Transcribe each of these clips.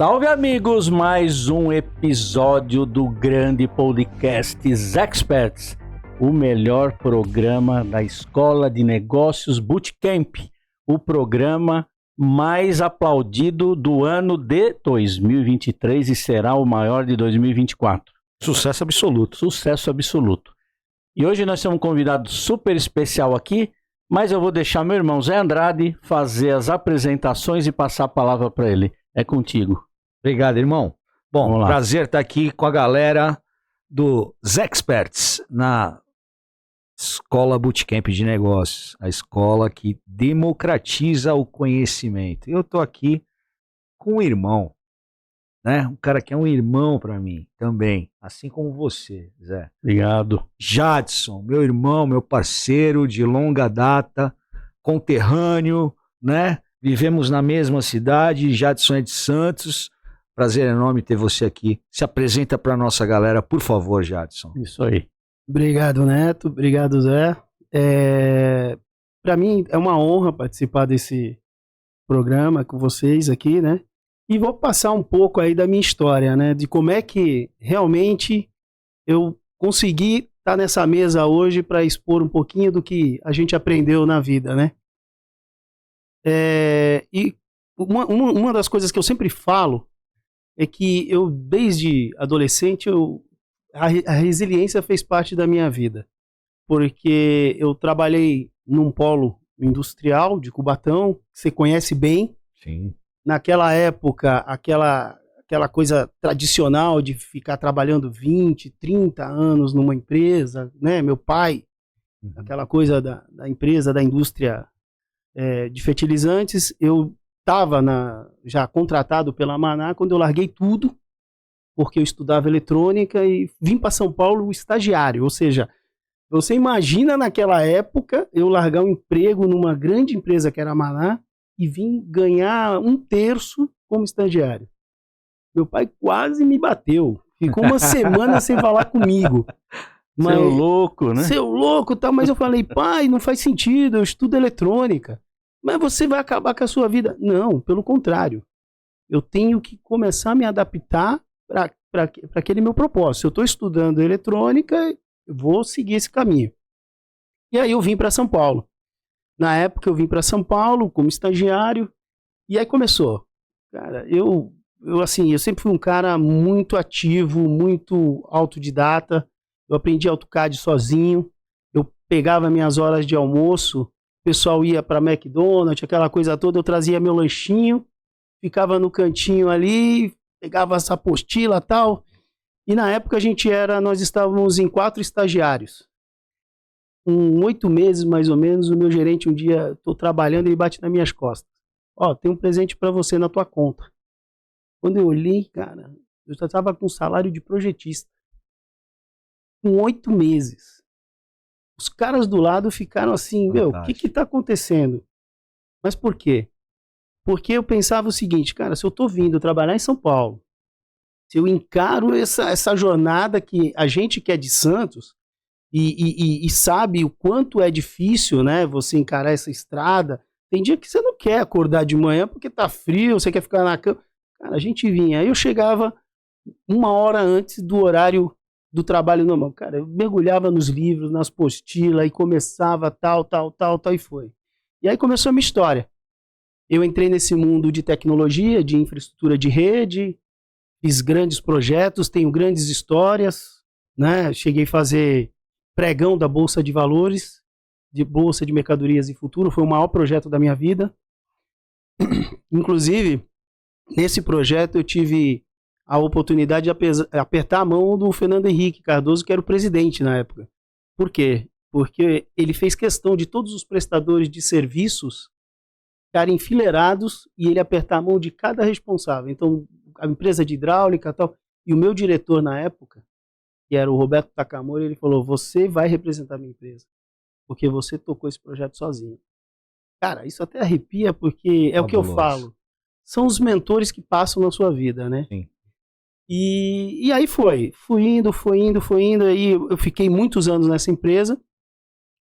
Salve, amigos! Mais um episódio do grande podcast Experts, o melhor programa da Escola de Negócios Bootcamp, o programa mais aplaudido do ano de 2023 e será o maior de 2024. Sucesso absoluto. Sucesso absoluto. E hoje nós temos um convidado super especial aqui, mas eu vou deixar meu irmão Zé Andrade fazer as apresentações e passar a palavra para ele. É contigo. Obrigado, irmão. Bom, prazer estar aqui com a galera do Experts na Escola Bootcamp de Negócios, a escola que democratiza o conhecimento. Eu estou aqui com um irmão, né? Um cara que é um irmão para mim também, assim como você, Zé. Obrigado. Jadson, meu irmão, meu parceiro de longa data, conterrâneo, né? Vivemos na mesma cidade, Jadson é de Santos. Prazer enorme ter você aqui. Se apresenta para nossa galera, por favor, Jadson. Isso aí. Obrigado, Neto. Obrigado, Zé. Para mim é uma honra participar desse programa com vocês aqui, né? E vou passar um pouco aí da minha história, né? De como é que realmente eu consegui estar nessa mesa hoje para expor um pouquinho do que a gente aprendeu na vida, né? E uma das coisas que eu sempre falo é que eu, desde adolescente, a resiliência fez parte da minha vida. Porque eu trabalhei num polo industrial de Cubatão, que você conhece bem. Sim. Naquela época, aquela coisa tradicional de ficar trabalhando 20, 30 anos numa empresa, né? Meu pai, aquela coisa da empresa, da indústria de fertilizantes, eu estava já contratado pela Maná quando eu larguei tudo, porque eu estudava eletrônica e vim para São Paulo estagiário. Ou seja, você imagina naquela época eu largar um emprego numa grande empresa que era a Maná e vim ganhar 1/3 como estagiário. Meu pai quase me bateu. Ficou uma semana sem falar comigo. Mas, seu louco, né? Seu louco, tá? Mas eu falei, pai, não faz sentido, eu estudo eletrônica. Mas você vai acabar com a sua vida. Não, pelo contrário. Eu tenho que começar a me adaptar para aquele meu propósito. Se eu estou estudando eletrônica, eu vou seguir esse caminho. E aí eu vim para São Paulo. Na época eu vim para São Paulo como estagiário. E aí começou. Cara, eu sempre fui um cara muito ativo, muito autodidata. Eu aprendi AutoCAD sozinho. Eu pegava minhas horas de almoço. O pessoal ia para McDonald's, aquela coisa toda, eu trazia meu lanchinho, ficava no cantinho ali, pegava essa apostila e tal. E na época nós estávamos em 4 estagiários. Com 8 meses, mais ou menos, o meu gerente um dia, estou trabalhando, ele bate nas minhas costas. Ó, tem um presente para você na tua conta. Quando eu olhei, cara, eu já estava com salário de projetista. Com 8 meses. Os caras do lado ficaram assim, meu, o que está acontecendo? Mas por quê? Porque eu pensava o seguinte, cara, se eu estou vindo trabalhar em São Paulo, se eu encaro essa jornada que a gente que é de Santos e sabe o quanto é difícil, né, você encarar essa estrada, tem dia que você não quer acordar de manhã porque tá frio, você quer ficar na cama. Cara, a gente vinha, aí eu chegava 1 hora antes do horário do trabalho normal. Cara, eu mergulhava nos livros, nas postilas e começava tal, e foi. E aí começou a minha história. Eu entrei nesse mundo de tecnologia, de infraestrutura de rede, fiz grandes projetos, tenho grandes histórias, né? Cheguei a fazer pregão da Bolsa de Valores, de Bolsa de Mercadorias e Futuro, foi o maior projeto da minha vida. Inclusive, nesse projeto eu tive a oportunidade de apertar a mão do Fernando Henrique Cardoso, que era o presidente na época. Por quê? Porque ele fez questão de todos os prestadores de serviços ficarem enfileirados e ele apertar a mão de cada responsável. Então, a empresa de hidráulica e tal, e o meu diretor na época, que era o Roberto Takamori, ele falou, você vai representar a minha empresa, porque você tocou esse projeto sozinho. Cara, isso até arrepia, porque é o que eu falo. São os mentores que passam na sua vida, né? Sim. E aí fui indo, aí eu fiquei muitos anos nessa empresa,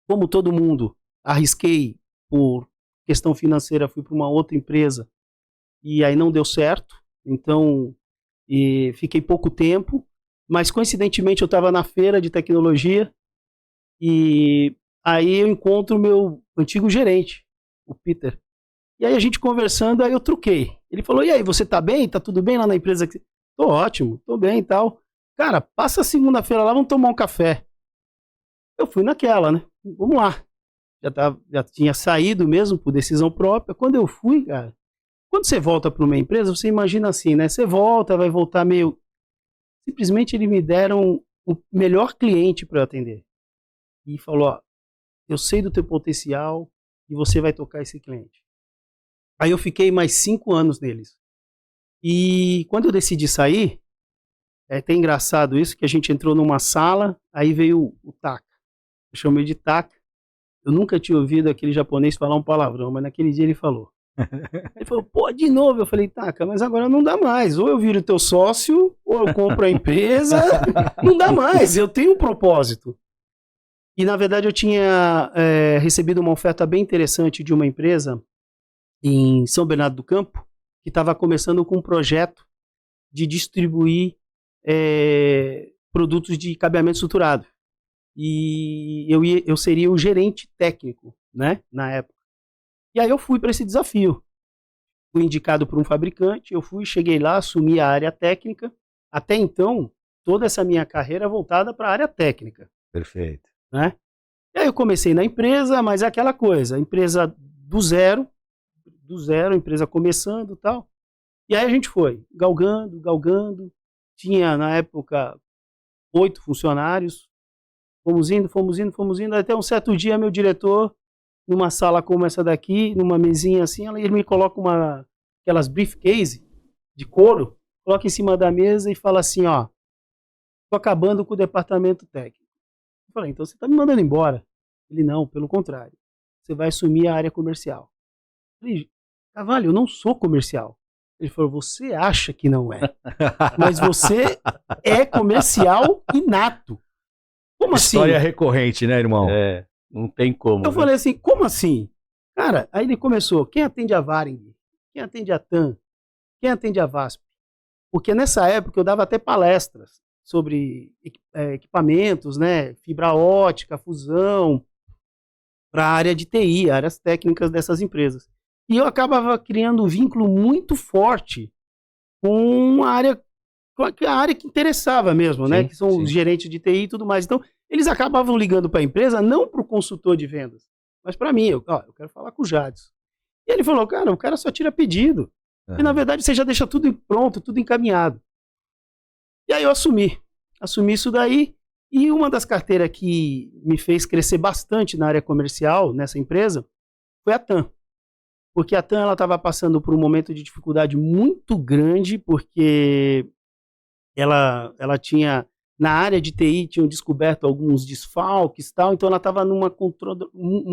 como todo mundo, arrisquei por questão financeira, fui para uma outra empresa, e aí não deu certo, Então, fiquei pouco tempo, mas coincidentemente eu estava na feira de tecnologia e aí eu encontro o meu antigo gerente, o Peter. E aí a gente conversando, aí eu truquei. Ele falou, e aí, você tá bem? Tá tudo bem lá na empresa? Tô ótimo, tô bem e tal. Cara, passa segunda-feira lá, vamos tomar um café. Eu fui naquela, né? Vamos lá. Já tinha saído mesmo por decisão própria. Quando eu fui, cara, quando você volta para uma empresa, você imagina assim, né? Você volta, vai voltar meio... Simplesmente eles me deram o melhor cliente para eu atender. E falou, ó, eu sei do teu potencial e você vai tocar esse cliente. Aí eu fiquei mais 5 anos neles. E quando eu decidi sair, é até engraçado isso, que a gente entrou numa sala, aí veio o Taka. Eu chamei de Taka. Eu nunca tinha ouvido aquele japonês falar um palavrão, mas naquele dia ele falou. Ele falou, pô, de novo. Eu falei, Taka, mas agora não dá mais. Ou eu viro teu sócio, ou eu compro a empresa. Não dá mais, eu tenho um propósito. E na verdade eu tinha recebido uma oferta bem interessante de uma empresa em São Bernardo do Campo, que estava começando com um projeto de distribuir produtos de cabeamento estruturado. E eu seria o gerente técnico, né, na época. E aí eu fui para esse desafio. Fui indicado por um fabricante, cheguei lá, assumi a área técnica. Até então, toda essa minha carreira voltada para a área técnica. Perfeito. Né? E aí eu comecei na empresa, mas é aquela coisa, a empresa do zero, a empresa começando e tal. E aí a gente foi galgando. Tinha, na época, 8 funcionários. Fomos indo, até um certo dia meu diretor, numa sala como essa daqui, numa mesinha assim, ele me coloca aquelas briefcase de couro, coloca em cima da mesa e fala assim, ó, tô acabando com o departamento técnico. Eu falei, então você tá me mandando embora? Ele, não, pelo contrário, você vai assumir a área comercial. Eu falei, Carvalho, eu não sou comercial. Ele falou, você acha que não é, mas você é comercial inato. Como assim? História recorrente, né, irmão? Não tem como. Eu falei assim, como assim? Cara, aí ele começou, quem atende a Varig? Quem atende a TAM? Quem atende a VASP? Porque nessa época eu dava até palestras sobre equipamentos, né, fibra ótica, fusão, para a área de TI, áreas técnicas dessas empresas. E eu acabava criando um vínculo muito forte com a área que interessava mesmo, né? Que são os gerentes de TI e tudo mais. Então, eles acabavam ligando para a empresa, não para o consultor de vendas, mas para mim. Eu quero falar com o Jadson. E ele falou, cara, o cara só tira pedido. E, na verdade, você já deixa tudo pronto, tudo encaminhado. E aí eu assumi isso daí. E uma das carteiras que me fez crescer bastante na área comercial, nessa empresa, foi a TAM. Porque a TAM estava passando por um momento de dificuldade muito grande, porque ela tinha, na área de TI, tinham descoberto alguns desfalques e tal, então ela estava num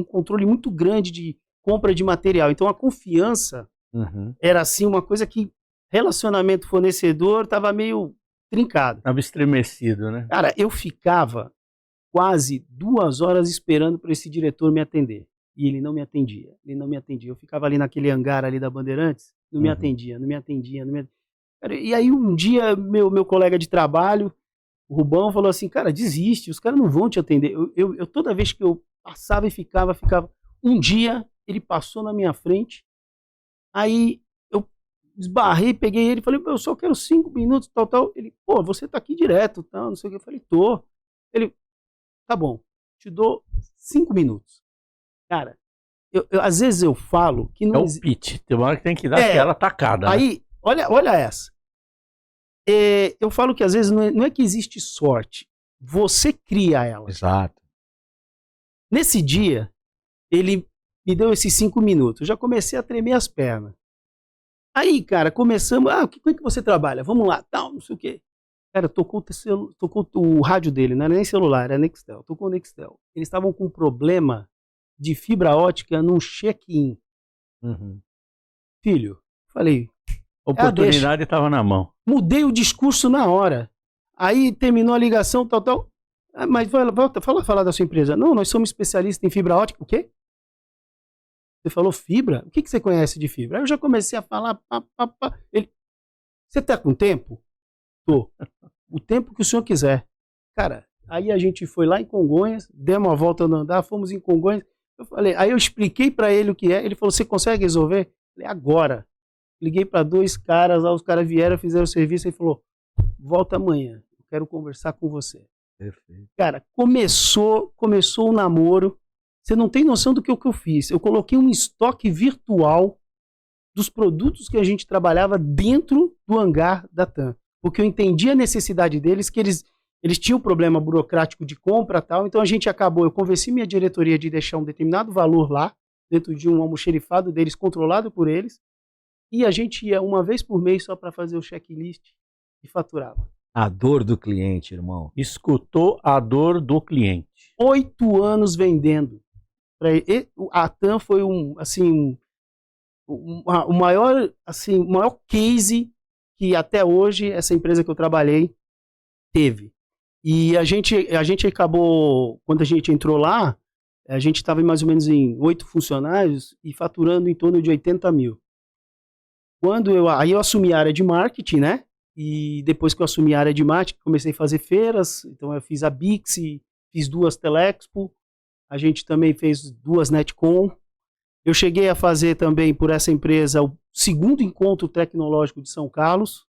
controle muito grande de compra de material. Então a confiança era assim uma coisa que relacionamento fornecedor estava meio trincado. Estava estremecido, né? Cara, eu ficava quase 2 horas esperando para esse diretor me atender. E ele não me atendia. Eu ficava ali naquele hangar ali da Bandeirantes, não me atendia. Cara, e aí um dia, meu colega de trabalho, o Rubão, falou assim, cara, desiste, os caras não vão te atender. Eu toda vez que eu passava e ficava. Um dia, ele passou na minha frente, aí eu esbarrei, peguei ele, falei, eu só quero 5 minutos, tal. Ele, pô, você tá aqui direto, tal, não sei o que. Eu falei, tô. Ele, tá bom, te dou 5 minutos. Cara, às vezes eu falo que não... É o pitch, tem uma hora que tem que dar aquela tacada. Aí, né? olha essa. Eu falo que às vezes não é que existe sorte, você cria ela. Exato. Nesse dia, ele me deu esses 5 minutos, eu já comecei a tremer as pernas. Aí, cara, começamos, como é que você trabalha? Vamos lá, tal, não sei o quê. Cara, tocou o rádio dele, não era nem celular, era Nextel, tocou o Nextel. Eles estavam com um problema de fibra ótica num check-in. Filho, falei... A oportunidade estava na mão. Mudei o discurso na hora. Aí terminou a ligação, tal. Mas volta, fala da sua empresa. Não, nós somos especialistas em fibra ótica. O quê? Você falou fibra? O que você conhece de fibra? Aí eu já comecei a falar. Ele, Você tá com tempo? Tô. O tempo que o senhor quiser. Cara, aí a gente foi lá em Congonhas, demos uma volta no andar, fomos em Congonhas. Aí eu expliquei para ele o que é. Ele falou, você consegue resolver? Eu falei, agora. Liguei para 2 caras, lá os caras vieram, fizeram o serviço e falou, volta amanhã, eu quero conversar com você. Perfeito. Cara, começou o namoro. Você não tem noção do que eu fiz. Eu coloquei um estoque virtual dos produtos que a gente trabalhava dentro do hangar da TAM. Porque eu entendi a necessidade deles, que eles tinham um problema burocrático de compra e tal. Então a gente eu convenci minha diretoria de deixar um determinado valor lá, dentro de um almoxerifado deles, controlado por eles. E a gente ia uma vez por mês só para fazer o checklist e faturava. A dor do cliente, irmão. Escutou a dor do cliente. 8 anos vendendo. A TAM foi o maior case que até hoje essa empresa que eu trabalhei teve. E a gente acabou, quando a gente entrou lá, a gente estava mais ou menos em 8 funcionários e faturando em torno de 80 mil. Aí eu assumi a área de marketing, né? E depois que eu assumi a área de marketing, comecei a fazer feiras. Então eu fiz a Bix, fiz 2 Telexpo, a gente também fez 2 Netcom. Eu cheguei a fazer também por essa empresa o 2º encontro tecnológico de São Carlos.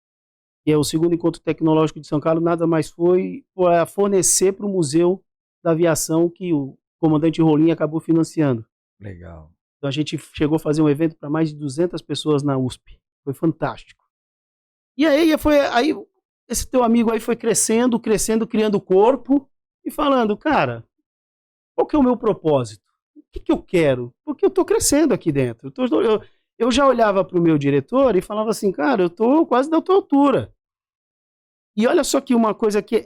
E é o 2º encontro tecnológico de São Carlos nada mais foi a fornecer para o Museu da Aviação que o comandante Rolim acabou financiando. Legal. Então a gente chegou a fazer um evento para mais de 200 pessoas na USP. Foi fantástico. E aí esse teu amigo aí foi crescendo, criando corpo e falando, cara, qual que é o meu propósito? O que eu quero? Porque eu estou crescendo aqui dentro. Eu já olhava para o meu diretor e falava assim, cara, eu estou quase da tua altura. E olha só que uma coisa que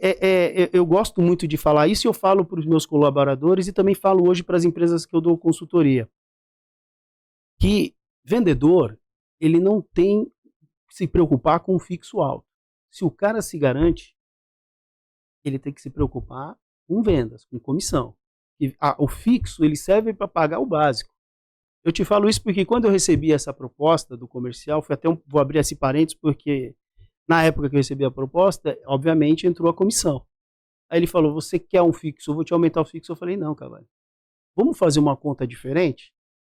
eu gosto muito de falar isso, eu falo para os meus colaboradores e também falo hoje para as empresas que eu dou consultoria. Que vendedor, ele não tem que se preocupar com o fixo alto. Se o cara se garante, ele tem que se preocupar com vendas, com comissão. O fixo, ele serve para pagar o básico. Eu te falo isso porque quando eu recebi essa proposta do comercial, vou abrir esse parênteses porque na época que eu recebi a proposta, obviamente entrou a comissão. Aí ele falou, você quer um fixo? Eu vou te aumentar o fixo. Eu falei, não, Cavalho. Vamos fazer uma conta diferente?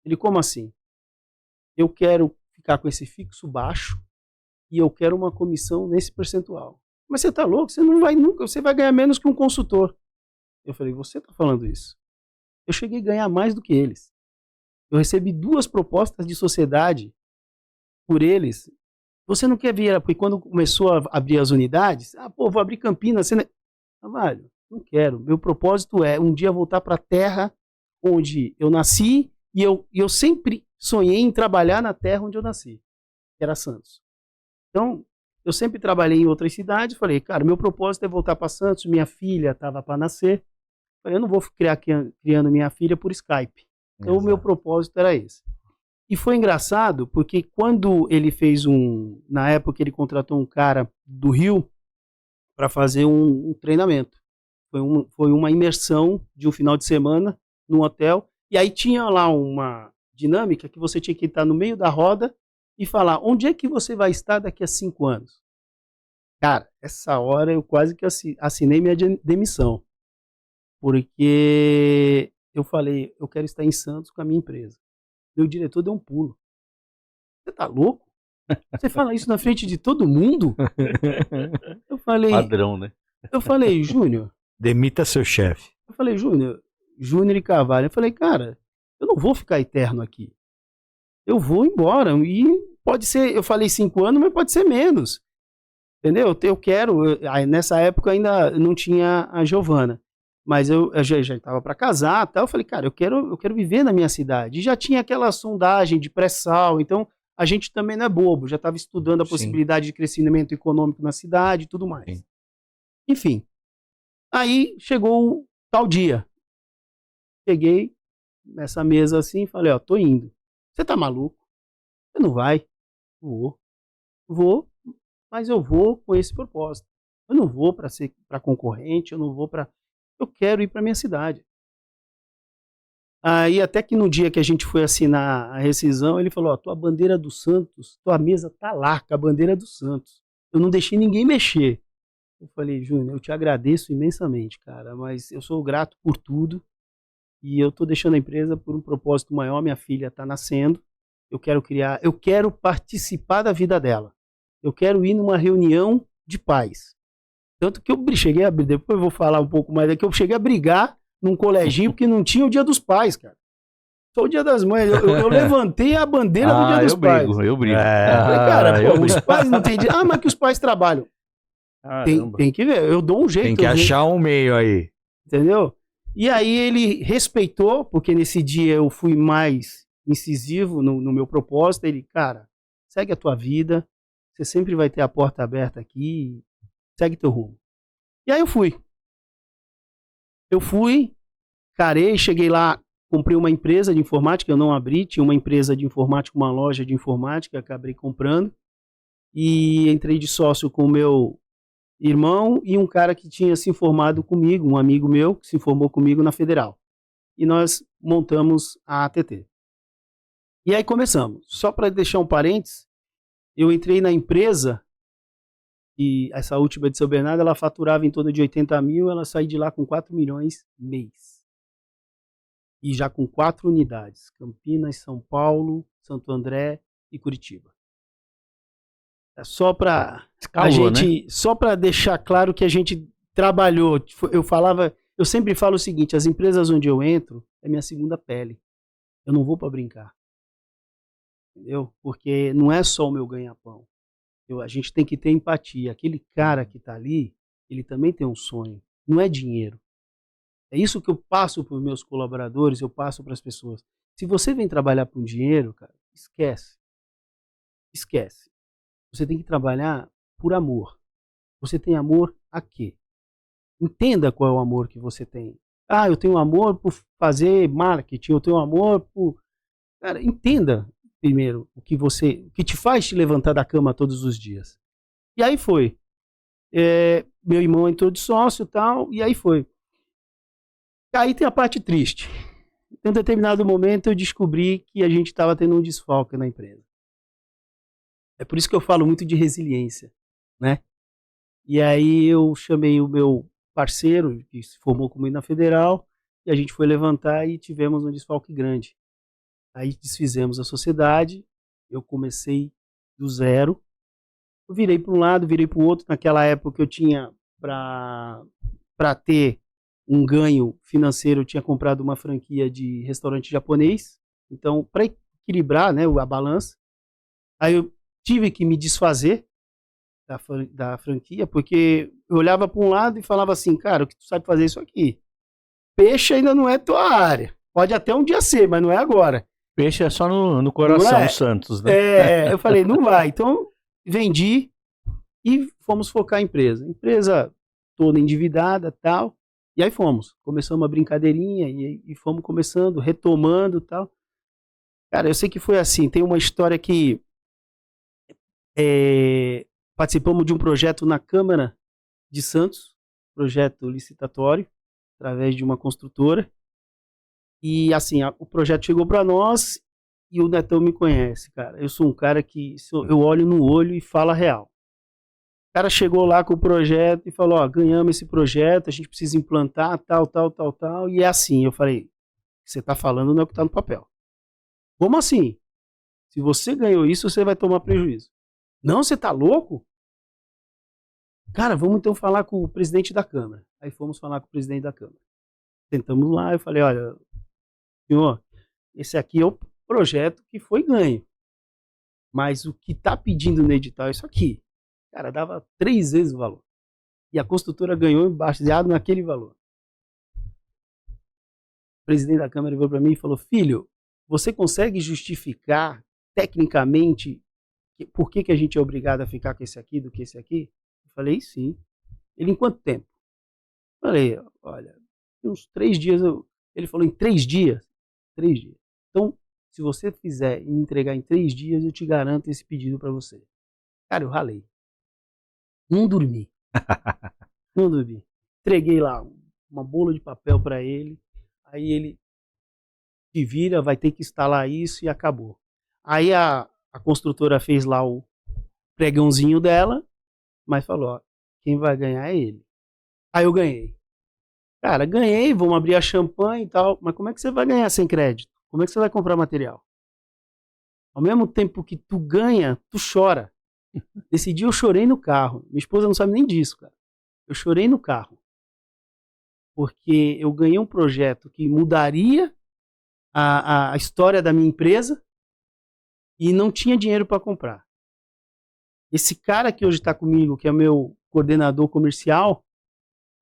Ele, como assim? Eu quero ficar com esse fixo baixo e eu quero uma comissão nesse percentual. Mas você tá louco? Você não vai nunca, você vai ganhar menos que um consultor. Eu falei, você tá falando isso? Eu cheguei a ganhar mais do que eles. Eu recebi 2 propostas de sociedade por eles. Você não quer vir, porque quando começou a abrir as unidades, vou abrir Campinas. Cavalho, não quero. Meu propósito é um dia voltar para a terra onde eu nasci e eu sempre sonhei em trabalhar na terra onde eu nasci, que era Santos. Então, eu sempre trabalhei em outras cidades, falei, cara, meu propósito é voltar para Santos, minha filha estava para nascer, falei, eu não vou criando minha filha por Skype. Então, o meu propósito era esse. E foi engraçado, porque quando ele fez na época ele contratou um cara do Rio para fazer um treinamento. Foi uma imersão de um final de semana num hotel, e aí tinha lá uma dinâmica que você tinha que estar no meio da roda e falar, onde é que você vai estar daqui a 5 anos? Cara, essa hora eu quase que assinei minha demissão. Porque eu falei, eu quero estar em Santos com a minha empresa. Meu diretor deu um pulo. Você tá louco? Você fala isso na frente de todo mundo? Eu falei... Padrão, né? Eu falei, Júnior... Demita seu chefe. Eu falei, Júnior e Carvalho. Eu falei, cara, eu não vou ficar eterno aqui. Eu vou embora. E pode ser, eu falei 5 anos, mas pode ser menos. Entendeu? Eu quero... nessa época ainda não tinha a Giovana. Mas eu já estava para casar, tal. Eu falei, cara, eu quero viver na minha cidade. E já tinha aquela sondagem de pré-sal, então a gente também não é bobo, já estava estudando a possibilidade de crescimento econômico na cidade e tudo mais. Sim. Enfim, aí chegou o tal dia. Cheguei nessa mesa assim e falei, tô indo. Você tá maluco? Você não vai? Vou, mas eu vou com esse propósito. Eu não vou para concorrente, eu não vou para... Eu quero ir para minha cidade. Aí até que no dia que a gente foi assinar a rescisão, ele falou, ó, tua bandeira do Santos, tua mesa tá lá com a bandeira do Santos. Eu não deixei ninguém mexer. Eu falei, Júnior, eu te agradeço imensamente, cara, mas eu sou grato por tudo e eu tô deixando a empresa por um propósito maior, minha filha tá nascendo, eu quero participar da vida dela. Eu quero ir numa reunião de pais. Tanto que eu cheguei a, depois eu vou falar um pouco mais daqui, eu cheguei a brigar num coleginho porque não tinha o Dia dos Pais, cara. Só o Dia das Mães. Eu levantei a bandeira do Dia dos Pais. Eu brigo. Falei, cara, pô, os pais não têm dia. Ah, mas que os pais trabalham. Tem que ver, eu dou um jeito. Tem que achar um meio aí. Entendeu? E aí ele respeitou, porque nesse dia eu fui mais incisivo no meu propósito. Ele, cara, segue a tua vida, você sempre vai ter a porta aberta aqui, segue teu rumo. E aí eu fui. Carei, cheguei lá, comprei uma empresa de informática, eu não abri, tinha uma empresa de informática, uma loja de informática, acabei comprando. E entrei de sócio com o meu irmão e um cara que tinha se formado comigo, um amigo meu, que se formou comigo na Federal. E nós montamos a ATT. E aí começamos. Só para deixar um parênteses, eu entrei na empresa, e essa última de São Bernardo, ela faturava em torno de 80 mil, ela saiu de lá com 4 milhões mês. E já com 4 unidades, Campinas, São Paulo, Santo André e Curitiba. Só para a gente, né? Só para deixar claro que a gente trabalhou. Eu sempre falo o seguinte: as empresas onde eu entro é minha segunda pele. Eu não vou para brincar, entendeu? Porque não é só o meu ganha-pão. A gente tem que ter empatia. Aquele cara que está ali, ele também tem um sonho. Não é dinheiro. É isso que eu passo para os meus colaboradores, eu passo para as pessoas. Se você vem trabalhar por dinheiro, cara, esquece. Esquece. Você tem que trabalhar por amor. Você tem amor a quê? Entenda qual é o amor que você tem. Ah, eu tenho amor por fazer marketing, eu tenho amor por... Cara, entenda primeiro o que te faz te levantar da cama todos os dias. E aí foi. Meu irmão entrou de sócio e tal, e aí foi. Aí tem a parte triste. Em um determinado momento eu descobri que a gente estava tendo um desfalque na empresa. É por isso que eu falo muito de resiliência, né? E aí eu chamei o meu parceiro, que se formou comigo na Federal, e a gente foi levantar e tivemos um desfalque grande. Aí desfizemos a sociedade, eu comecei do zero, eu virei para um lado, virei para o outro. Naquela época eu tinha, para ter um ganho financeiro, eu tinha comprado uma franquia de restaurante japonês, então para equilibrar, né, a balança, aí eu tive que me desfazer da franquia, porque eu olhava para um lado e falava assim, cara, o que tu sabe fazer é isso aqui. Peixe ainda não é tua área. Pode até um dia ser, mas não é agora. Peixe é só no coração, Santos, né? Eu falei, não vai. Então, vendi e fomos focar a empresa. Empresa toda endividada, tal. E aí começamos uma brincadeirinha e fomos começando, retomando, tal. Cara, eu sei que foi assim. Tem uma história que participamos de um projeto na Câmara de Santos, projeto licitatório, através de uma construtora. E assim, o projeto chegou para nós e o Netão me conhece, cara. Eu sou um cara que eu olho no olho e falo a real. O cara chegou lá com o projeto e falou, ó, ganhamos esse projeto, a gente precisa implantar tal. E é assim, eu falei, o que você tá falando não é o que tá no papel. Como assim? Se você ganhou isso, você vai tomar prejuízo. Não, você tá louco? Cara, vamos então falar com o presidente da Câmara. Aí fomos falar com o presidente da Câmara. Sentamos lá, eu falei, olha, senhor, esse aqui é o projeto que foi ganho. Mas o que tá pedindo no edital é isso aqui. Cara, dava 3 vezes o valor. E a construtora ganhou baseado naquele valor. O presidente da Câmara veio para mim e falou, filho, você consegue justificar tecnicamente por que a gente é obrigado a ficar com esse aqui do que esse aqui? Eu falei, sim. Ele, em quanto tempo? Eu falei, olha, uns 3 dias. Ele falou, em 3 dias? 3 dias. Então, se você fizer e me entregar em 3 dias, eu te garanto esse pedido para você. Cara, eu ralei. Não dormi. Não dormi. Entreguei lá uma bola de papel para ele. Aí ele te vira, vai ter que instalar isso e acabou. Aí a construtora fez lá o pregãozinho dela, mas falou, ó, quem vai ganhar é ele. Aí eu ganhei. Cara, ganhei, vamos abrir a champanhe e tal, mas como é que você vai ganhar sem crédito? Como é que você vai comprar material? Ao mesmo tempo que tu ganha, tu chora. Nesse dia eu chorei no carro. Minha esposa não sabe nem disso, cara. Eu chorei no carro. Porque eu ganhei um projeto que mudaria a história da minha empresa e não tinha dinheiro para comprar. Esse cara que hoje está comigo, que é meu coordenador comercial,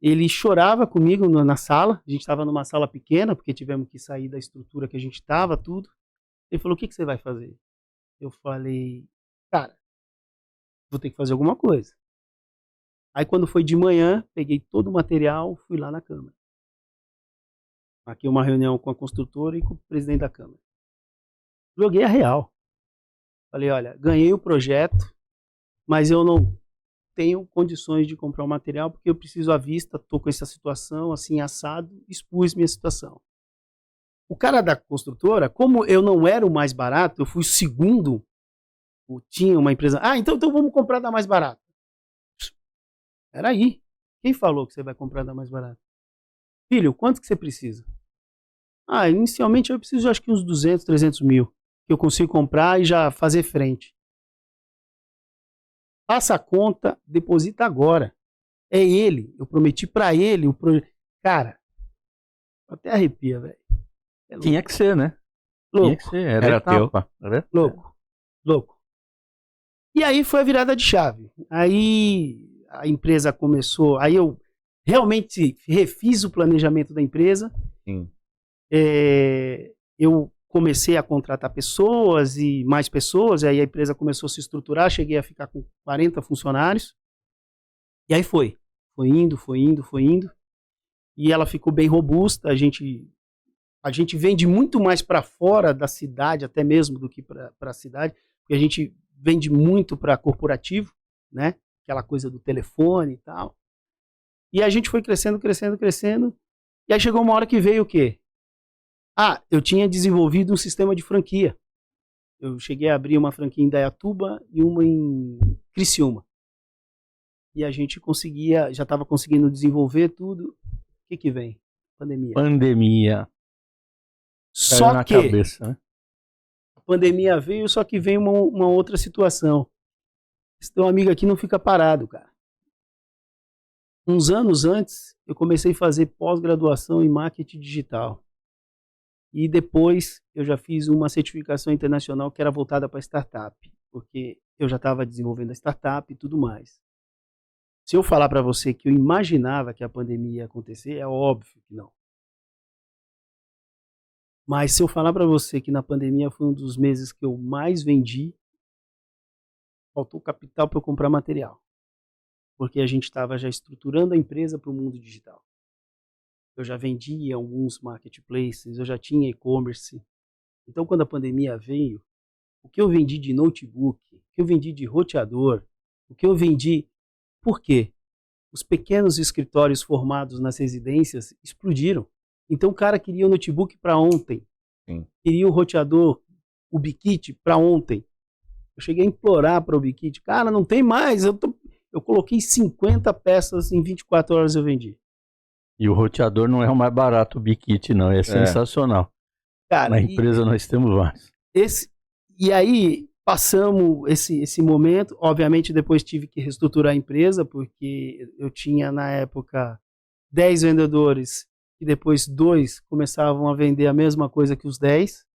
ele chorava comigo na sala. A gente estava numa sala pequena, porque tivemos que sair da estrutura que a gente estava, tudo. Ele falou, o que você vai fazer? Eu falei, cara, vou ter que fazer alguma coisa. Aí quando foi de manhã, peguei todo o material, fui lá na Câmara. Marquei uma reunião com a construtora e com o presidente da Câmara. Joguei a real. Falei, olha, ganhei o projeto, mas eu não tenho condições de comprar o material porque eu preciso à vista, estou com essa situação assim assado, expus minha situação. O cara da construtora, como eu não era o mais barato, eu fui o segundo, tinha uma empresa, então vamos comprar da mais barata. Peraí, quem falou que você vai comprar da mais barata? Filho, quanto que você precisa? Inicialmente eu preciso acho que uns 200, 300 mil, que eu consigo comprar e já fazer frente. Passa a conta, deposita agora. É ele, eu prometi pra ele o projeto. Cara, até arrepia, velho. Tinha que ser, né? Louco. Tinha que ser, era teu. Louco. E aí foi a virada de chave. Aí a empresa começou, aí eu realmente refiz o planejamento da empresa. Sim. Eu comecei a contratar pessoas e mais pessoas, e aí a empresa começou a se estruturar, cheguei a ficar com 40 funcionários, e aí foi indo, e ela ficou bem robusta. A gente vende muito mais para fora da cidade, até mesmo do que para a cidade, porque a gente vende muito para corporativo, né? Aquela coisa do telefone e tal. E a gente foi crescendo, e aí chegou uma hora que veio o quê? Eu tinha desenvolvido um sistema de franquia. Eu cheguei a abrir uma franquia em Dayatuba e uma em Criciúma. E a gente já estava conseguindo desenvolver tudo. O que vem? Pandemia. Só que cabeça, né? a pandemia veio, só que veio uma outra situação. Esse teu amigo aqui não fica parado, cara. Uns anos antes, eu comecei a fazer pós-graduação em marketing digital. E depois eu já fiz uma certificação internacional que era voltada para startup, porque eu já estava desenvolvendo a startup e tudo mais. Se eu falar para você que eu imaginava que a pandemia ia acontecer, é óbvio que não. Mas se eu falar para você que na pandemia foi um dos meses que eu mais vendi, faltou capital para eu comprar material. Porque a gente estava já estruturando a empresa para o mundo digital. Eu já vendia alguns marketplaces, eu já tinha e-commerce. Então, quando a pandemia veio, o que eu vendi de notebook, o que eu vendi de roteador, o que eu vendi... Por quê? Os pequenos escritórios formados nas residências explodiram. Então, o cara queria o notebook para ontem. Sim. Queria o roteador, o Ubikit para ontem. Eu cheguei a implorar para o Ubikit. Cara, não tem mais. Eu coloquei 50 peças, em 24 horas eu vendi. E o roteador não é o mais barato, o Ubikit, não. É sensacional. Cara, na empresa nós temos vários. E aí, passamos esse momento. Obviamente, depois tive que reestruturar a empresa, porque eu tinha, na época, 10 vendedores e depois 2 começavam a vender a mesma coisa que os 10.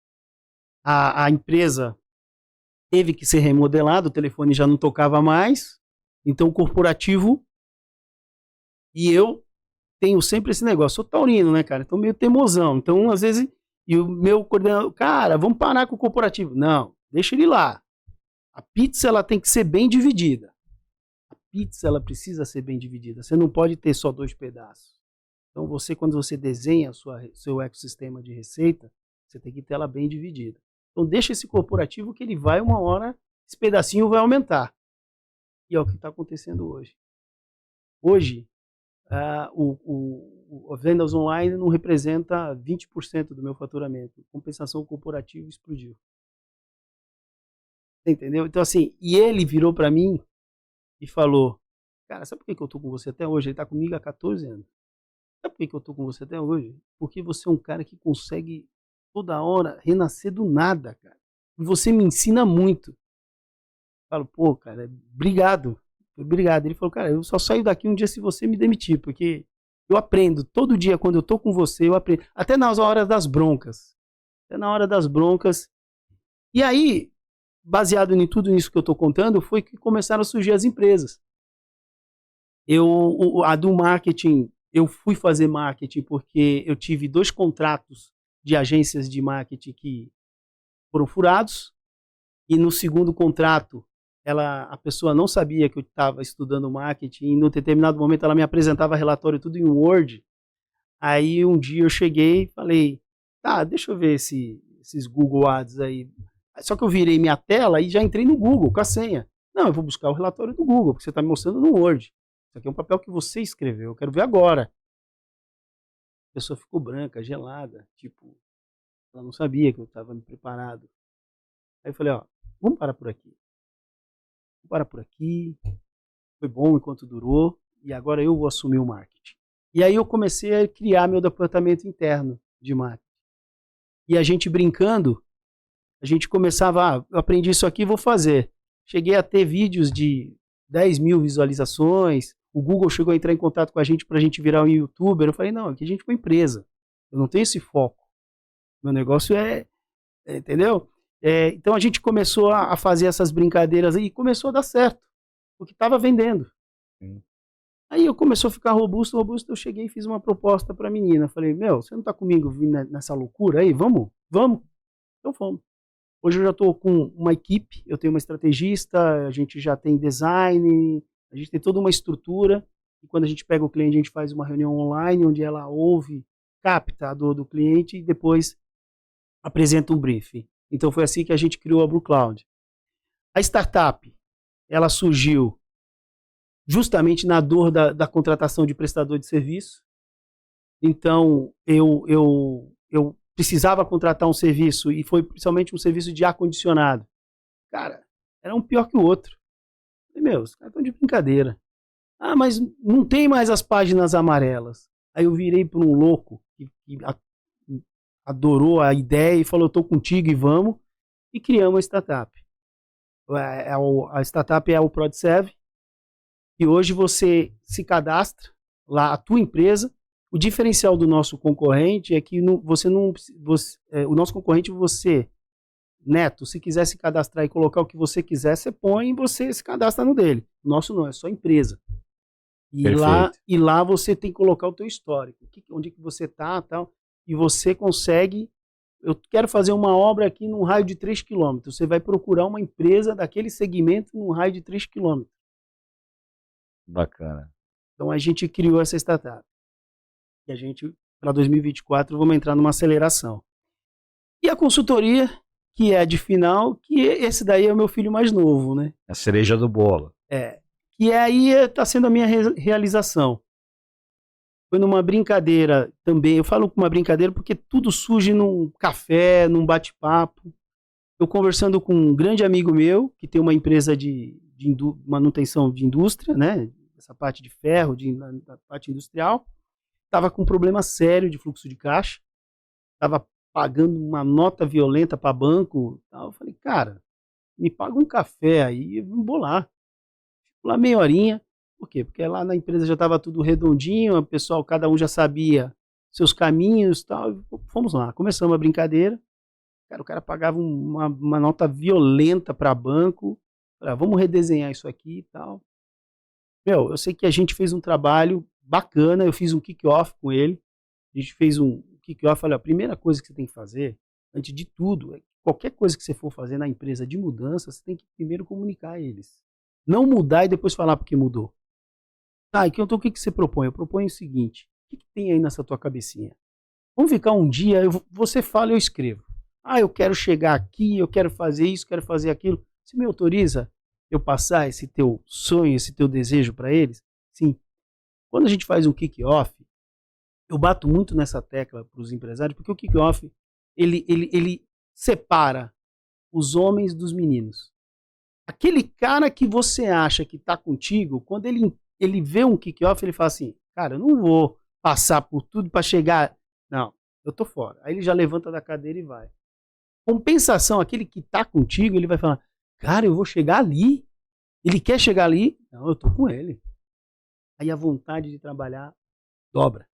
A empresa teve que ser remodelada, o telefone já não tocava mais. Então, o corporativo... E eu tenho sempre esse negócio, sou taurino, né, cara? Então, meio teimosão. Então, às vezes, e o meu coordenador, cara, vamos parar com o corporativo. Não, deixa ele lá. A pizza, ela tem que ser bem dividida. A pizza, ela precisa ser bem dividida. Você não pode ter só 2 pedaços. Então, quando você desenha seu ecossistema de receita, você tem que ter ela bem dividida. Então, deixa esse corporativo que ele vai, uma hora, esse pedacinho vai aumentar. E é o que está acontecendo hoje. Hoje, o vendas online não representa 20% do meu faturamento. Compensação corporativa explodiu. Você entendeu? Então, assim, e ele virou para mim e falou, cara, sabe por que eu tô com você até hoje? Ele tá comigo há 14 anos. Sabe por que eu tô com você até hoje? Porque você é um cara que consegue toda hora renascer do nada, cara. E você me ensina muito. Eu falo, pô, cara, obrigado. Obrigado. Ele falou, cara, eu só saio daqui um dia se você me demitir, porque eu aprendo. Todo dia, quando eu tô com você, eu aprendo. Até nas horas das broncas. Até na hora das broncas. E aí, baseado em tudo isso que eu tô contando, foi que começaram a surgir as empresas. A do marketing, eu fui fazer marketing porque eu tive 2 contratos de agências de marketing que foram furados. E no segundo contrato, a pessoa não sabia que eu estava estudando marketing, e no determinado momento ela me apresentava relatório tudo em Word. Aí um dia eu cheguei e falei, tá, deixa eu ver esses Google Ads aí. Só que eu virei minha tela e já entrei no Google com a senha. Não, eu vou buscar o relatório do Google, porque você está me mostrando no Word. Isso aqui é um papel que você escreveu, eu quero ver agora. A pessoa ficou branca, gelada, tipo, ela não sabia que eu estava me preparado. Aí eu falei, ó, vamos parar por aqui. Foi bom enquanto durou, e agora eu vou assumir o marketing. E aí eu comecei a criar meu departamento interno de marketing. E a gente brincando, a gente começava, eu aprendi isso aqui, vou fazer. Cheguei a ter vídeos de 10 mil visualizações, o Google chegou a entrar em contato com a gente para a gente virar um youtuber. Eu falei, não, aqui a gente é uma empresa, eu não tenho esse foco. Meu negócio entendeu? Então a gente começou a fazer essas brincadeiras e começou a dar certo, porque estava vendendo. Sim. Aí eu começou a ficar robusto, eu cheguei e fiz uma proposta para a menina. Falei, você não está comigo nessa loucura aí? Vamos? Então fomos. Hoje eu já estou com uma equipe, eu tenho uma estrategista, a gente já tem design, a gente tem toda uma estrutura, e quando a gente pega o cliente, a gente faz uma reunião online, onde ela ouve, capta a dor do cliente e depois apresenta um briefing. Então foi assim que a gente criou a Blue Cloud. A startup, ela surgiu justamente na dor da contratação de prestador de serviço. Então eu precisava contratar um serviço, e foi principalmente um serviço de ar-condicionado. Cara, era um pior que o outro. Eu falei, os caras estão de brincadeira. Ah, mas não tem mais as páginas amarelas. Aí eu virei para um louco que adorou a ideia e falou, estou contigo e vamos, e criamos a startup. A startup é o ProdServe, e hoje você se cadastra lá, a tua empresa. O diferencial do nosso concorrente é que o nosso concorrente, Neto, se quiser se cadastrar e colocar o que você quiser, você põe e você se cadastra no dele. O nosso não, é só empresa. E lá você tem que colocar o teu histórico, onde que você está, tal. E você consegue, eu quero fazer uma obra aqui num raio de 3 km. Você vai procurar uma empresa daquele segmento num raio de 3 km. Bacana. Então a gente criou essa startup. E a gente, para 2024, vamos entrar numa aceleração. E a consultoria, que é de final, que esse daí é o meu filho mais novo, né? A cereja do bolo. Que aí está sendo a minha realização. Foi numa brincadeira também, eu falo com uma brincadeira porque tudo surge num café, num bate-papo. Eu conversando com um grande amigo meu, que tem uma empresa de manutenção de indústria, né? Essa parte de ferro, da parte industrial. Estava com um problema sério de fluxo de caixa. Estava pagando uma nota violenta para banco. Eu falei, cara, me paga um café aí, eu vou lá. Fico lá meia horinha. Por quê? Porque lá na empresa já estava tudo redondinho, o pessoal, cada um já sabia seus caminhos e tal. Fomos lá, começamos a brincadeira. O cara pagava uma nota violenta para banco. Falei, vamos redesenhar isso aqui e tal. Eu sei que a gente fez um trabalho bacana, eu fiz um kick-off com ele. A gente fez um kick-off, falei, a primeira coisa que você tem que fazer, antes de tudo, qualquer coisa que você for fazer na empresa de mudança, você tem que primeiro comunicar a eles. Não mudar e depois falar porque mudou. Então o que você propõe? Eu proponho o seguinte, o que tem aí nessa tua cabecinha? Vamos ficar um dia, você fala e eu escrevo. Eu quero chegar aqui, eu quero fazer isso, quero fazer aquilo. Você me autoriza eu passar esse teu sonho, esse teu desejo para eles? Sim. Quando a gente faz um kick-off, eu bato muito nessa tecla para os empresários, porque o kick-off, ele separa os homens dos meninos. Aquele cara que você acha que está contigo, quando ele vê um kick-off, ele fala assim, cara, eu não vou passar por tudo para chegar... Não, eu tô fora. Aí ele já levanta da cadeira e vai. Compensação, aquele que está contigo, ele vai falar, cara, eu vou chegar ali. Ele quer chegar ali? Não, eu tô com ele. Aí a vontade de trabalhar dobra.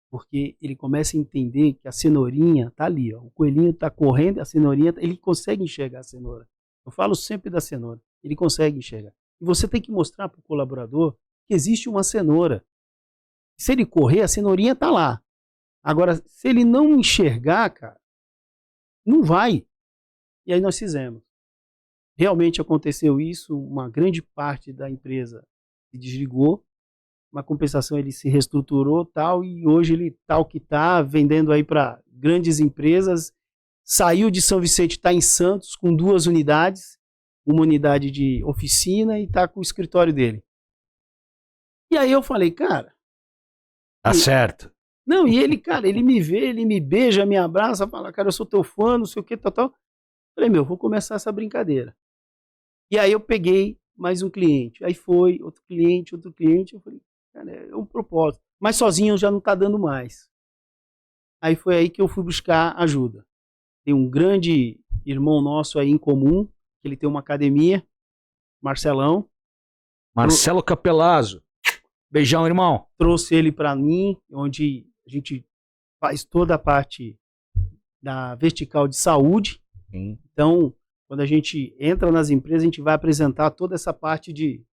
Porque ele começa a entender que a cenourinha tá ali, ó. O coelhinho tá correndo, a cenourinha, ele consegue enxergar a cenoura. Eu falo sempre da cenoura. Ele consegue enxergar. E você tem que mostrar para o colaborador que existe uma cenoura. Se ele correr, a cenourinha tá lá. Agora, se ele não enxergar, cara, não vai. E aí nós fizemos. Realmente aconteceu isso, uma grande parte da empresa se desligou, uma compensação ele se reestruturou tal, e hoje ele tá o que tá, vendendo aí para grandes empresas, saiu de São Vicente, está em Santos com 2 unidades, uma unidade de oficina e tá com o escritório dele. E aí eu falei, cara... Tá certo. Não, e ele, cara, ele me vê, ele me beija, me abraça, fala, cara, eu sou teu fã, não sei o que, tal. Falei, meu, vou começar essa brincadeira. E aí eu peguei mais um cliente. Aí foi, outro cliente. Eu falei, cara, é um propósito. Mas sozinho já não tá dando mais. Aí foi aí que eu fui buscar ajuda. Tem um grande irmão nosso aí em comum, que ele tem uma academia, Marcelão. Marcelo Capelazzo. Beijão, irmão. Trouxe ele para mim, onde a gente faz toda a parte da vertical de saúde. Sim. Então, quando a gente entra nas empresas, a gente vai apresentar toda essa parte de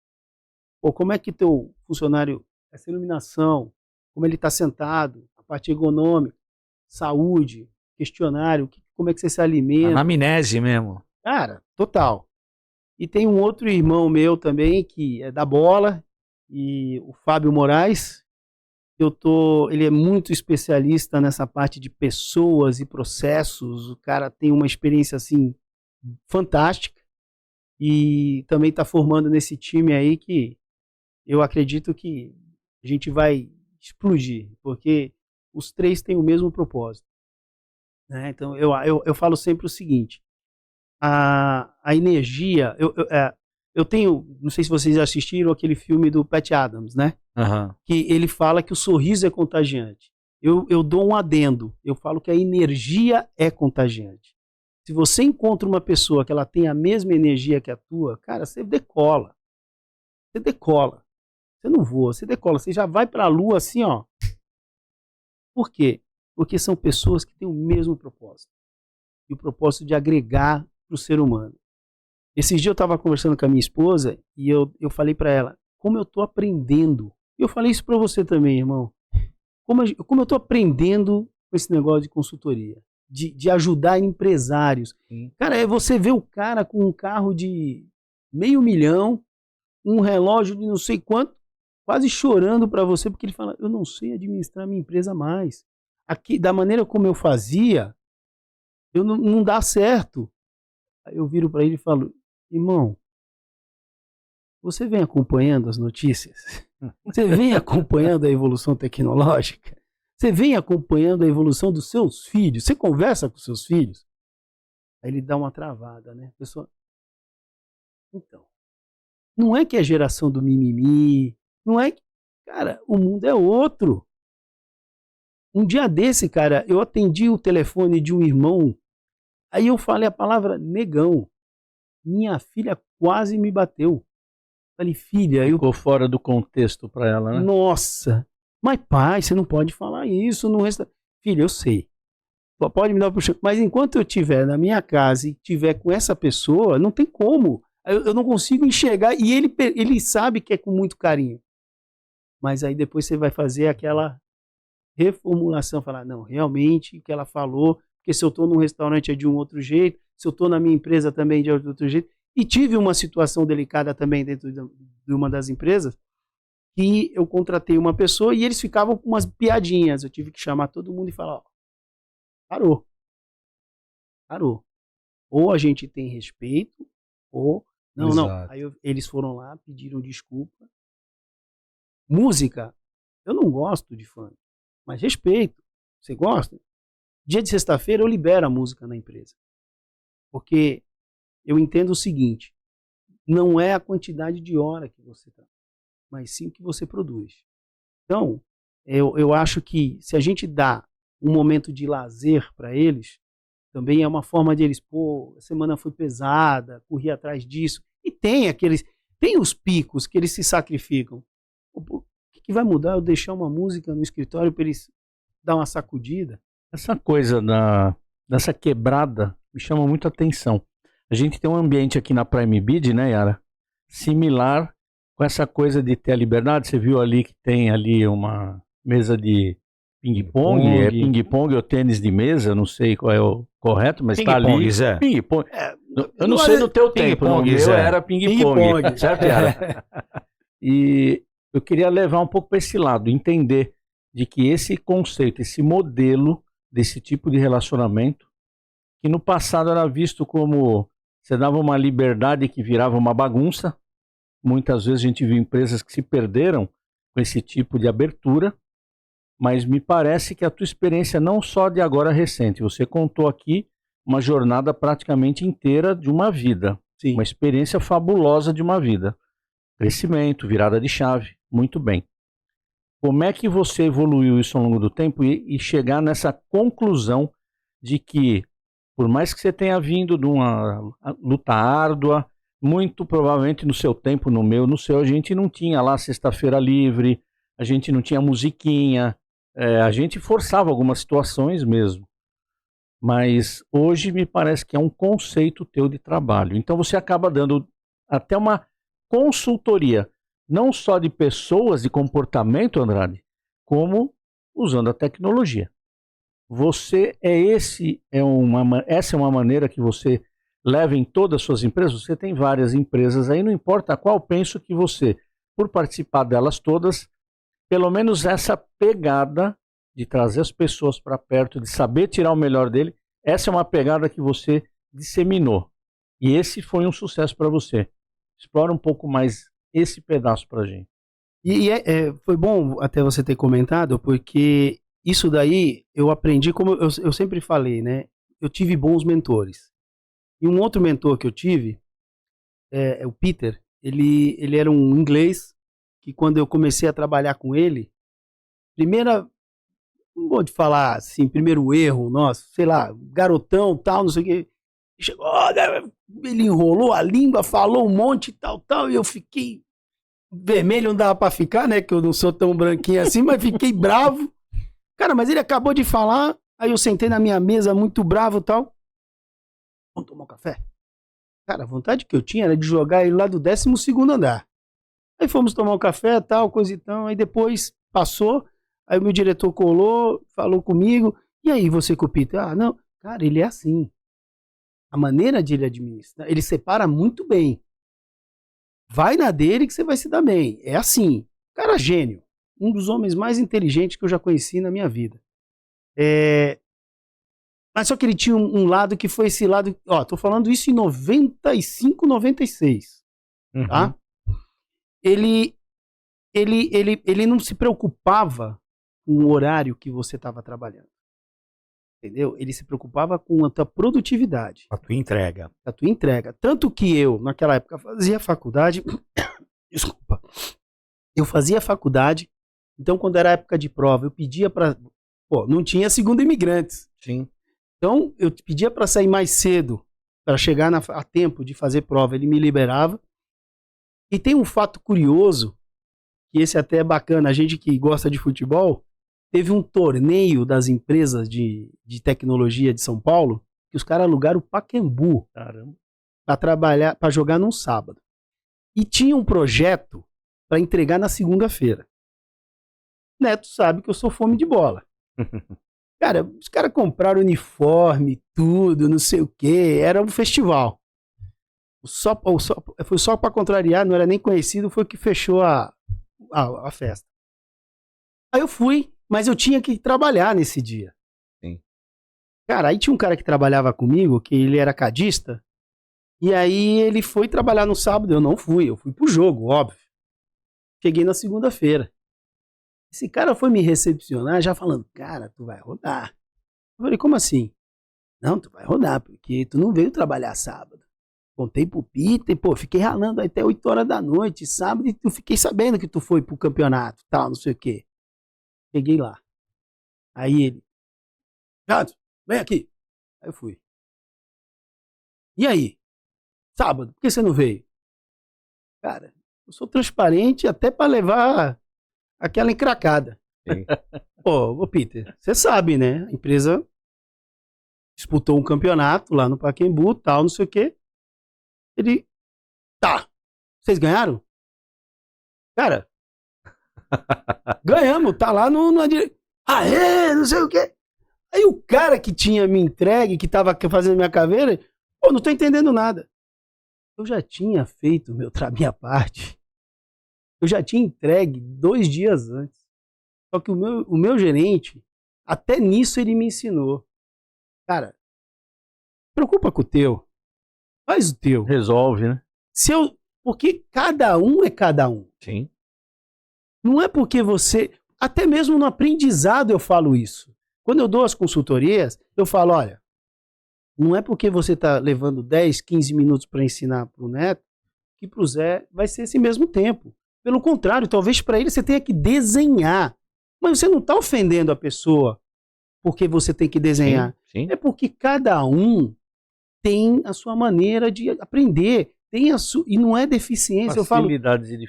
como é que teu funcionário, essa iluminação, como ele está sentado, a parte ergonômica, saúde, questionário, como é que você se alimenta. Anamnese mesmo. Cara, total. E tem um outro irmão meu também, que é da bola, e o Fábio Moraes. Ele é muito especialista nessa parte de pessoas e processos. O cara tem uma experiência assim fantástica e também está formando nesse time aí que eu acredito que a gente vai explodir, porque os 3 têm o mesmo propósito, né? Então eu falo sempre o seguinte, a energia, eu tenho, não sei se vocês assistiram aquele filme do Pat Adams, né? Uhum. Que ele fala que o sorriso é contagiante. Eu dou um adendo, eu falo que a energia é contagiante. Se você encontra uma pessoa que ela tem a mesma energia que a tua, cara, você decola. Você decola. Você não voa, você decola. Você já vai para a lua assim, ó. Por quê? Porque são pessoas que têm o mesmo propósito. E o propósito de agregar para o ser humano. Esses dias eu estava conversando com a minha esposa e eu falei para ela, como eu estou aprendendo. E eu falei isso para você também, irmão. Como eu estou aprendendo com esse negócio de consultoria. De ajudar empresários. Cara, é você ver o cara com um carro de $500 mil, um relógio de não sei quanto, quase chorando para você, porque ele fala, eu não sei administrar minha empresa mais. Aqui, da maneira como eu fazia, eu não dá certo. Aí eu viro para ele e falo, irmão, você vem acompanhando as notícias? Você vem acompanhando a evolução tecnológica? Você vem acompanhando a evolução dos seus filhos? Você conversa com seus filhos? Aí ele dá uma travada, né? A pessoa... Então, não é que é a geração do mimimi, não é que... Cara, o mundo é outro. Um dia desse, cara, eu atendi o telefone de um irmão, aí eu falei a palavra negão. Minha filha quase me bateu. Falei, filha... Ficou fora do contexto para ela, né? Nossa... Mas pai, você não pode falar isso no restaurante. Filho, eu sei. Pode me dar o puxão. Mas enquanto eu estiver na minha casa e estiver com essa pessoa, não tem como. Eu não consigo enxergar. E ele sabe que é com muito carinho. Mas aí depois você vai fazer aquela reformulação. Falar, não, realmente o que ela falou. Porque se eu estou num restaurante é de um outro jeito. Se eu estou na minha empresa também é de outro jeito. E tive uma situação delicada também dentro de uma das empresas. Que eu contratei uma pessoa e eles ficavam com umas piadinhas. Eu tive que chamar todo mundo e falar, ó, parou. Ou a gente tem respeito, ou... Não. Aí eles foram lá, pediram desculpa. Música, eu não gosto de funk. mas respeito. Você gosta? Dia de sexta-feira eu libero a música na empresa. Porque eu entendo o seguinte, não é a quantidade de hora que você tá, mas sim o que você produz. Então, eu acho que se a gente dá um momento de lazer para eles, também é uma forma de eles, pô, a semana foi pesada, corri atrás disso. E tem os picos que eles se sacrificam. O que vai mudar eu deixar uma música no escritório para eles dar uma sacudida? Essa coisa dessa quebrada me chama muito a atenção. A gente tem um ambiente aqui na Prime Bid, né, Yara? Similar com essa coisa de ter a liberdade. Você viu ali que tem ali uma mesa de ping-pong. É ping-pong ou tênis de mesa, não sei qual é o correto, mas está ali. Zé. Ping-pong. Eu não sei no teu tempo, no meu era ping-pong. Certo, Yara? E eu queria levar um pouco para esse lado, entender de que esse conceito, esse modelo desse tipo de relacionamento, que no passado era visto como você dava uma liberdade que virava uma bagunça. Muitas vezes a gente viu empresas que se perderam com esse tipo de abertura, mas me parece que a tua experiência não só de agora recente, você contou aqui uma jornada praticamente inteira de uma vida. Sim. Uma experiência fabulosa de uma vida. Crescimento, virada de chave, muito bem. Como é que você evoluiu isso ao longo do tempo e chegar nessa conclusão de que, por mais que você tenha vindo de uma luta árdua, muito provavelmente no seu tempo, no meu, no seu, a gente não tinha lá sexta-feira livre, a gente não tinha musiquinha, a gente forçava algumas situações mesmo. Mas hoje me parece que é um conceito teu de trabalho. Então você acaba dando até uma consultoria, não só de pessoas, de comportamento, Andrade, como usando a tecnologia. Essa é uma maneira que você leva em todas as suas empresas. Você tem várias empresas aí, não importa qual, penso que você, por participar delas todas, pelo menos essa pegada de trazer as pessoas para perto, de saber tirar o melhor dele, essa é uma pegada que você disseminou. E esse foi um sucesso para você. Explora um pouco mais esse pedaço para a gente. Foi bom até você ter comentado, porque isso daí eu aprendi, como eu sempre falei, né? Eu tive bons mentores. E um outro mentor que eu tive, é o Peter, ele era um inglês, que quando eu comecei a trabalhar com ele, não vou te falar assim, primeiro erro nosso, sei lá, garotão, tal, não sei o que, chegou, ele enrolou a língua, falou um monte, tal, e eu fiquei vermelho, não dava pra ficar, né, que eu não sou tão branquinho assim, mas fiquei bravo. Cara, mas ele acabou de falar, aí eu sentei na minha mesa muito bravo e tal. Vamos tomar um café? Cara, a vontade que eu tinha era de jogar ele lá do 12º andar. Aí fomos tomar um café, tal, coisa e tal. Aí depois passou, aí o meu diretor colou, falou comigo. E aí, você com o Peter? Ah, não. Cara, ele é assim. A maneira de ele administrar, ele separa muito bem. Vai na dele que você vai se dar bem. É assim. Cara, gênio. Um dos homens mais inteligentes que eu já conheci na minha vida. Mas só que ele tinha um lado que foi esse lado... Ó, tô falando isso em 95, 96. Uhum. Tá? Ele não se preocupava com o horário que você estava trabalhando. Entendeu? Ele se preocupava com a tua produtividade. A tua entrega. A tua entrega. Tanto que eu, naquela época, fazia faculdade... Desculpa. Eu fazia faculdade, então quando era época de prova, eu pedia para... Pô, não tinha segundo imigrantes. Sim. Então eu pedia para sair mais cedo, para chegar a tempo de fazer prova. Ele me liberava. E tem um fato curioso, que esse até é bacana, a gente que gosta de futebol, teve um torneio das empresas de tecnologia de São Paulo, que os caras alugaram o Pacaembu para trabalhar, para jogar num sábado. E tinha um projeto para entregar na segunda-feira. Neto sabe que eu sou fome de bola. Cara, os caras compraram uniforme, tudo, não sei o que, era um festival. Foi só para contrariar, não era nem conhecido, foi o que fechou a festa. Aí eu fui, mas eu tinha que trabalhar nesse dia. Sim. Cara, aí tinha um cara que trabalhava comigo, que ele era cadista, e aí ele foi trabalhar no sábado, eu não fui, eu fui pro jogo, óbvio. Cheguei na segunda-feira. Esse cara foi me recepcionar já falando, cara, tu vai rodar. Eu falei, como assim? Não, tu vai rodar, porque tu não veio trabalhar sábado. Contei pro Peter, pô, fiquei ralando até 8 horas da noite, sábado, e tu fiquei sabendo que tu foi pro campeonato, tal, não sei o quê. Cheguei lá. Aí ele, Gato, vem aqui. Aí eu fui. E aí? Sábado, por que você não veio? Cara, eu sou transparente até pra levar aquela encracada. Ô, Peter, você sabe, né? A empresa disputou um campeonato lá no Pacaembu, tal, não sei o quê. Ele, tá, vocês ganharam? Cara, ganhamos, tá lá no aê, não sei o quê. Aí o cara que tinha me entregue, que tava fazendo minha caveira, pô, não tô entendendo nada. Eu já tinha feito minha parte. Eu já tinha entregue 2 dias antes. Só que o meu gerente, até nisso ele me ensinou. Cara, preocupa com o teu. Faz o teu. Resolve, né? Porque cada um é cada um. Sim. Não é porque você... Até mesmo no aprendizado eu falo isso. Quando eu dou as consultorias, eu falo, olha, não é porque você está levando 10, 15 minutos para ensinar para o Neto, que para o Zé vai ser esse mesmo tempo. Pelo contrário, talvez para ele você tenha que desenhar. Mas você não está ofendendo a pessoa porque você tem que desenhar. Sim. É porque cada um tem a sua maneira de aprender. E não é deficiência. Eu falo,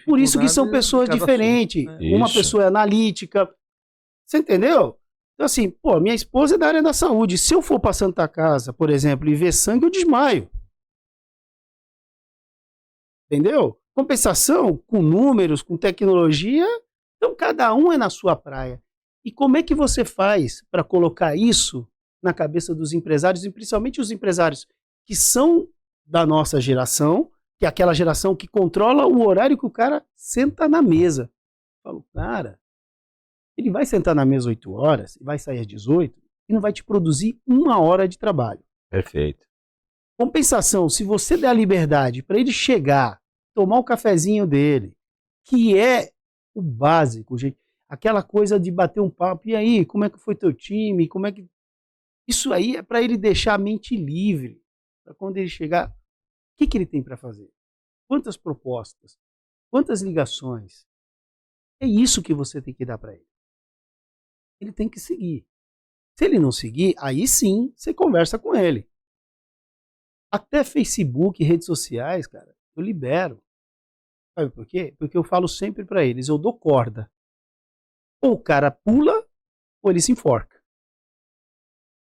por isso que são pessoas diferentes. Uma pessoa é analítica. Você entendeu? Então assim, pô, minha esposa é da área da saúde. Se eu for para Santa Casa, por exemplo, e ver sangue, eu desmaio. Entendeu? Compensação com números, com tecnologia. Então cada um é na sua praia. E como é que você faz para colocar isso na cabeça dos empresários, e principalmente os empresários que são da nossa geração, que é aquela geração que controla o horário que o cara senta na mesa. Eu falo, cara, ele vai sentar na mesa 8 horas, e vai sair às 18, e não vai te produzir 1 hora de trabalho. Perfeito. Compensação, se você der a liberdade para ele chegar, tomar o cafezinho dele, que é o básico, gente, aquela coisa de bater um papo, e aí, como é que foi teu time, como é que... Isso aí é para ele deixar a mente livre, para quando ele chegar, o que ele tem para fazer? Quantas propostas? Quantas ligações? É isso que você tem que dar para ele. Ele tem que seguir. Se ele não seguir, aí sim você conversa com ele. Até Facebook, redes sociais, cara, eu libero. Sabe por quê? Porque eu falo sempre para eles, eu dou corda. Ou o cara pula, ou ele se enforca.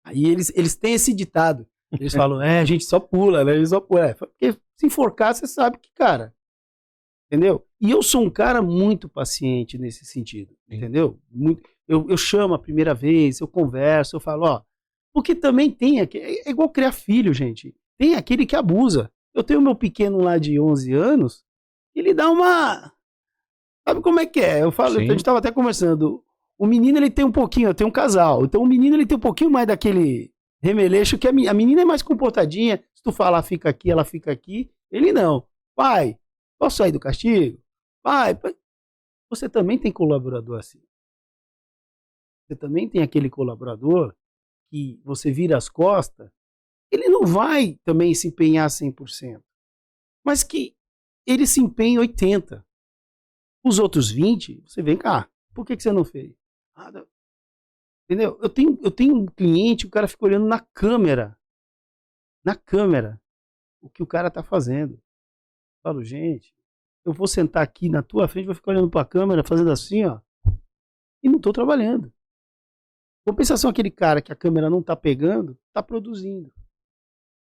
Aí eles têm esse ditado. Eles falam, a gente só pula, né? Eles só pula. Porque se enforcar, você sabe que, cara. Entendeu? E eu sou um cara muito paciente nesse sentido. Entendeu? Eu chamo a primeira vez, eu converso, eu falo, ó. Porque também tem. É igual criar filho, gente. Tem aquele que abusa. Eu tenho meu pequeno lá de 11 anos, ele dá uma... Sabe como é que é? Eu falo, a gente estava até conversando. O menino, ele tem um pouquinho, eu tenho um casal. Então o menino, ele tem um pouquinho mais daquele remeleixo, que a menina é mais comportadinha. Se tu falar, fica aqui, ela fica aqui. Ele não. Pai, posso sair do castigo? Pai. Você também tem colaborador assim. Você também tem aquele colaborador que você vira as costas, ele não vai também se empenhar 100%. Mas que ele se empenha 80%. Os outros 20%, você vem cá. Por que você não fez? Entendeu? Eu tenho um cliente, o cara fica olhando na câmera. Na câmera. O que o cara tá fazendo. Eu falo, gente, eu vou sentar aqui na tua frente, vou ficar olhando pra câmera, fazendo assim, ó. E não tô trabalhando. Compensação, aquele cara que a câmera não tá pegando, tá produzindo.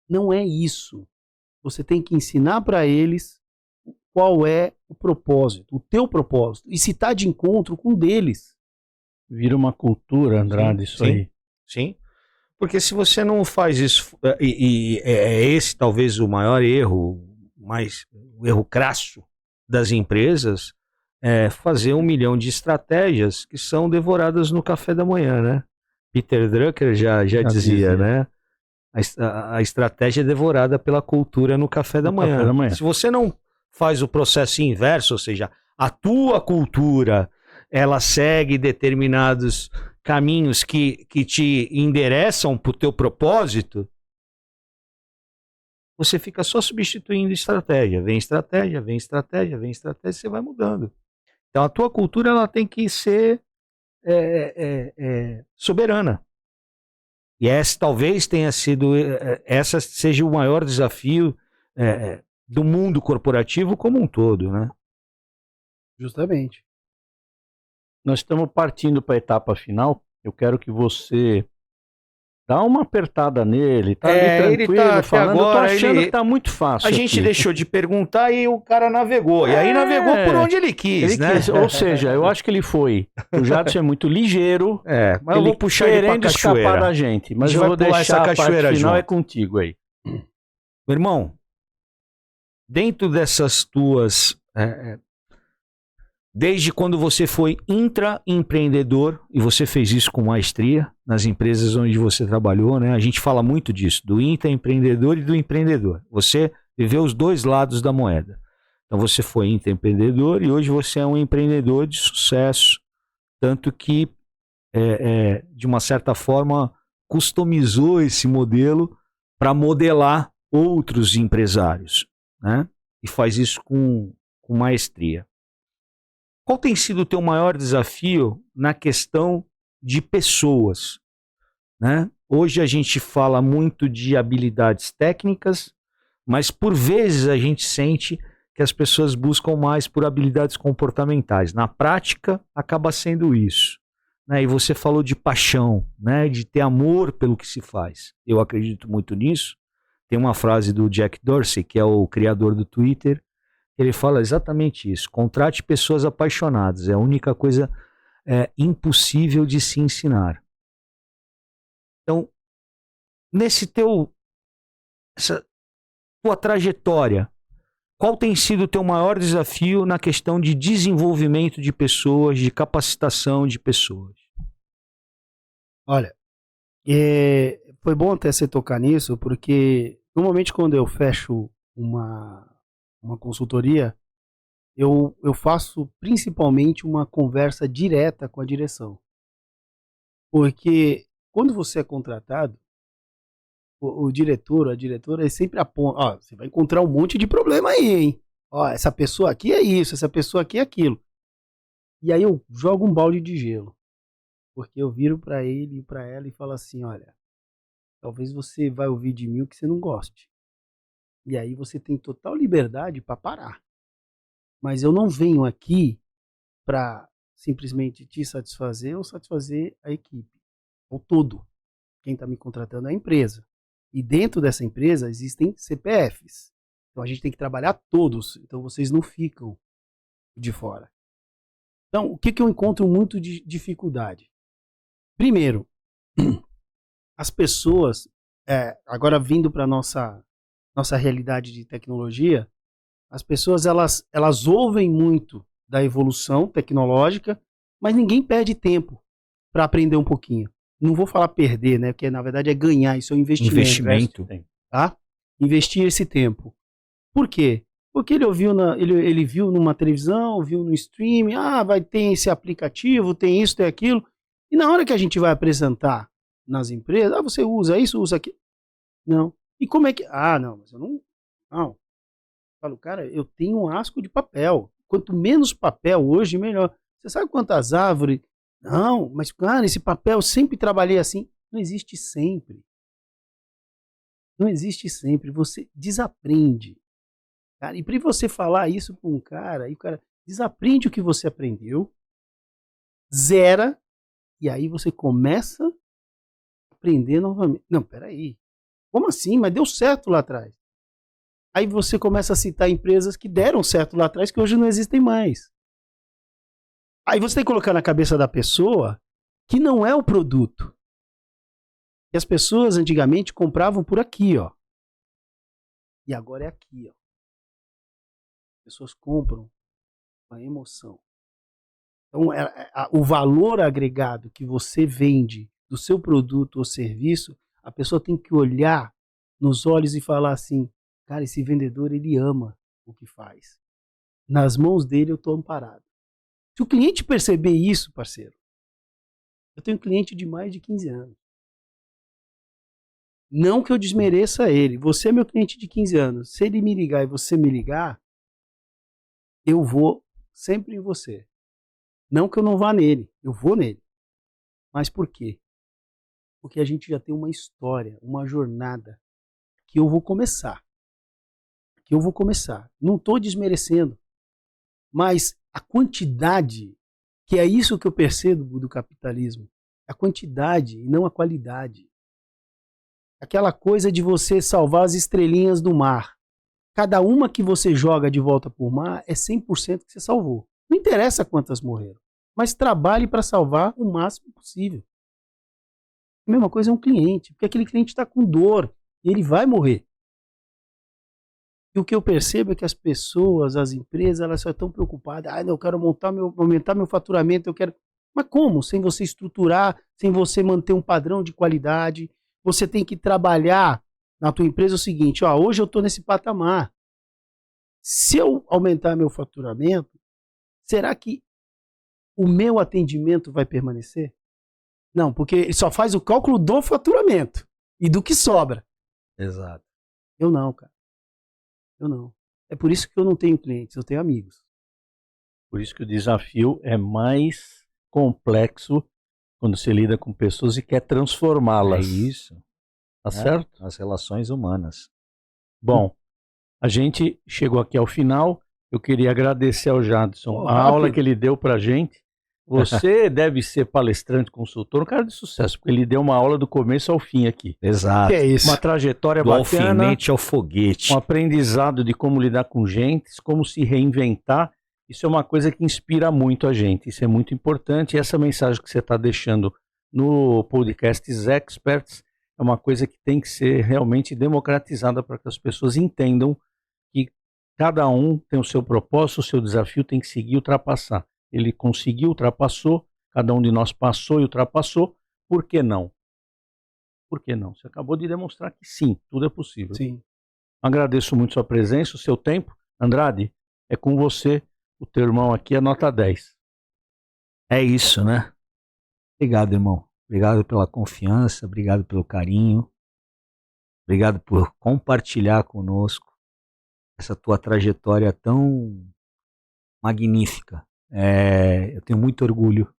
Não é isso. Você tem que ensinar para eles qual é o propósito, o teu propósito, e se está de encontro com o deles. Vira uma cultura, Andrade, isso aí. Sim, porque se você não faz isso, e é esse talvez o maior erro, o erro crasso das empresas, é fazer 1 milhão de estratégias que são devoradas no café da manhã, né? Peter Drucker já dizia, né? A estratégia é devorada pela cultura no café da manhã. Se você não faz o processo inverso, ou seja, a tua cultura ela segue determinados caminhos que te endereçam para o teu propósito, você fica só substituindo estratégia. Vem estratégia, vem estratégia, vem estratégia, você vai mudando. Então a tua cultura ela tem que ser soberana. E essa talvez tenha sido, essa seja o maior desafio do mundo corporativo como um todo, né? Justamente. Nós estamos partindo para a etapa final. Eu quero que você dá uma apertada nele, tá ali tranquilo, ele tá falando. Agora, eu tô achando que tá muito fácil. A gente aqui. deixou de perguntar e o cara navegou. E aí navegou por onde ele quis, né? Ou seja, eu acho que ele foi. O Jadson é muito ligeiro. Mas eu vou puxar ele pra cachoeira. Escapar da gente. Mas eu vou deixar essa cachoeira a parte final é contigo aí. Meu irmão, dentro dessas tuas... desde quando você foi intraempreendedor, e você fez isso com maestria nas empresas onde você trabalhou, né? A gente fala muito disso, do intraempreendedor e do empreendedor. Você viveu os dois lados da moeda. Então você foi intraempreendedor e hoje você é um empreendedor de sucesso, tanto que, de uma certa forma, customizou esse modelo para modelar outros empresários, né? E faz isso com maestria. Qual tem sido o teu maior desafio na questão de pessoas, né? Hoje a gente fala muito de habilidades técnicas, mas por vezes a gente sente que as pessoas buscam mais por habilidades comportamentais. Na prática, acaba sendo isso, né? E você falou de paixão, né? De ter amor pelo que se faz. Eu acredito muito nisso. Tem uma frase do Jack Dorsey, que é o criador do Twitter, ele fala exatamente isso. Contrate pessoas apaixonadas. É a única coisa impossível de se ensinar. Então, essa tua trajetória, qual tem sido o teu maior desafio na questão de desenvolvimento de pessoas, de capacitação de pessoas? Olha, foi bom até você tocar nisso, porque normalmente quando eu fecho uma consultoria, eu faço principalmente uma conversa direta com a direção. Porque quando você é contratado, o diretor, a diretora, ele sempre aponta, ó, você vai encontrar um monte de problema aí, hein? Ó, essa pessoa aqui é isso, essa pessoa aqui é aquilo. E aí eu jogo um balde de gelo. Porque eu viro para ele e para ela e falo assim, olha, talvez você vai ouvir de mim o que você não goste. E aí você tem total liberdade para parar. Mas eu não venho aqui para simplesmente te satisfazer ou satisfazer a equipe. Ou todo. Quem está me contratando é a empresa. E dentro dessa empresa existem CPFs. Então a gente tem que trabalhar todos. Então vocês não ficam de fora. Então o que eu encontro muito de dificuldade? Primeiro, as pessoas, agora vindo para nossa realidade de tecnologia, as pessoas elas ouvem muito da evolução tecnológica, mas ninguém perde tempo para aprender um pouquinho. Não vou falar perder, né? Porque na verdade é ganhar, isso é um investimento. Tá? Investir esse tempo. Por quê? Porque ele viu numa televisão, viu no streaming, vai ter esse aplicativo, tem isso, tem aquilo. E na hora que a gente vai apresentar nas empresas, você usa isso, usa aquilo. Não. E como é que... não, mas eu não... Não. Eu falo, cara, eu tenho um asco de papel. Quanto menos papel hoje, melhor. Você sabe quantas árvores... Não, mas, cara, esse papel, eu sempre trabalhei assim. Não existe sempre. Não existe sempre. Você desaprende. Cara, e para você falar isso para um cara, aí o cara desaprende o que você aprendeu, zera, e aí você começa a aprender novamente. Não, peraí. Como assim? Mas deu certo lá atrás. Aí você começa a citar empresas que deram certo lá atrás, que hoje não existem mais. Aí você tem que colocar na cabeça da pessoa que não é o produto. E as pessoas antigamente compravam por aqui, ó. E agora é aqui, ó. As pessoas compram a emoção. Então, o valor agregado que você vende do seu produto ou serviço, a pessoa tem que olhar nos olhos e falar assim, cara, esse vendedor, ele ama o que faz. Nas mãos dele eu estou amparado. Se o cliente perceber isso, parceiro, eu tenho cliente de mais de 15 anos. Não que eu desmereça ele. Você é meu cliente de 15 anos. Se ele me ligar e você me ligar, eu vou sempre em você. Não que eu não vá nele. Eu vou nele. Mas por quê? Porque a gente já tem uma história, uma jornada que eu vou começar. Não estou desmerecendo. Mas a quantidade, que é isso que eu percebo do capitalismo, a quantidade e não a qualidade. Aquela coisa de você salvar as estrelinhas do mar. Cada uma que você joga de volta para o mar é 100% que você salvou. Não interessa quantas morreram, mas trabalhe para salvar o máximo possível. A mesma coisa é um cliente, porque aquele cliente está com dor e ele vai morrer. E o que eu percebo é que as pessoas, as empresas, elas só estão preocupadas. Ah, não, eu quero aumentar meu faturamento, eu quero... Mas como? Sem você estruturar, sem você manter um padrão de qualidade. Você tem que trabalhar na tua empresa o seguinte, ó, hoje eu estou nesse patamar. Se eu aumentar meu faturamento, será que o meu atendimento vai permanecer? Não, porque ele só faz o cálculo do faturamento e do que sobra. Exato. Eu não, cara. Eu não. É por isso que eu não tenho clientes, eu tenho amigos. Por isso que o desafio é mais complexo quando você lida com pessoas e quer transformá-las. É isso. Tá certo? As relações humanas. Bom, a gente chegou aqui ao final. Eu queria agradecer ao Jadson a aula que ele deu pra gente. Você deve ser palestrante, consultor, um cara de sucesso, porque ele deu uma aula do começo ao fim aqui. Exato. Que é isso? Uma trajetória do bacana. alfinete ao foguete. Um aprendizado de como lidar com gente, como se reinventar. Isso é uma coisa que inspira muito a gente. Isso é muito importante. E essa mensagem que você está deixando no podcast Experts é uma coisa que tem que ser realmente democratizada para que as pessoas entendam que cada um tem o seu propósito, o seu desafio, tem que seguir e ultrapassar. Ele conseguiu, ultrapassou, cada um de nós passou e ultrapassou. Por que não? Por que não? Você acabou de demonstrar que sim, tudo é possível. Sim. Agradeço muito sua presença, o seu tempo. Andrade, é com você. O teu irmão aqui é nota 10. É isso, né? Obrigado, irmão. Obrigado pela confiança, obrigado pelo carinho. Obrigado por compartilhar conosco essa tua trajetória tão magnífica. Eu tenho muito orgulho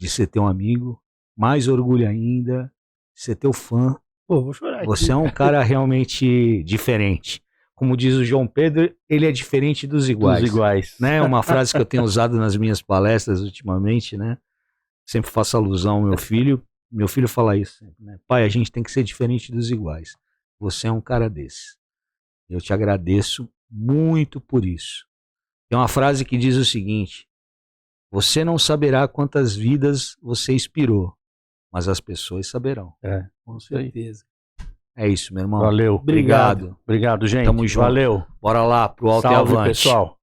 de ser teu amigo, mais orgulho ainda de ser teu fã. Pô, vou chorar aqui. Você é um cara realmente diferente. Como diz o João Pedro, ele é diferente dos iguais. Dos iguais. Né? Uma frase que eu tenho usado nas minhas palestras ultimamente, né? Sempre faço alusão ao meu filho. Meu filho fala isso, né? Pai, a gente tem que ser diferente dos iguais. Você é um cara desse. Eu te agradeço muito por isso. Tem uma frase que diz o seguinte: você não saberá quantas vidas você inspirou, mas as pessoas saberão. Com certeza. É isso, meu irmão. Valeu. Obrigado. Obrigado, gente. Tamo junto. Valeu. Bora lá pro alto Salve, e avante. pessoal.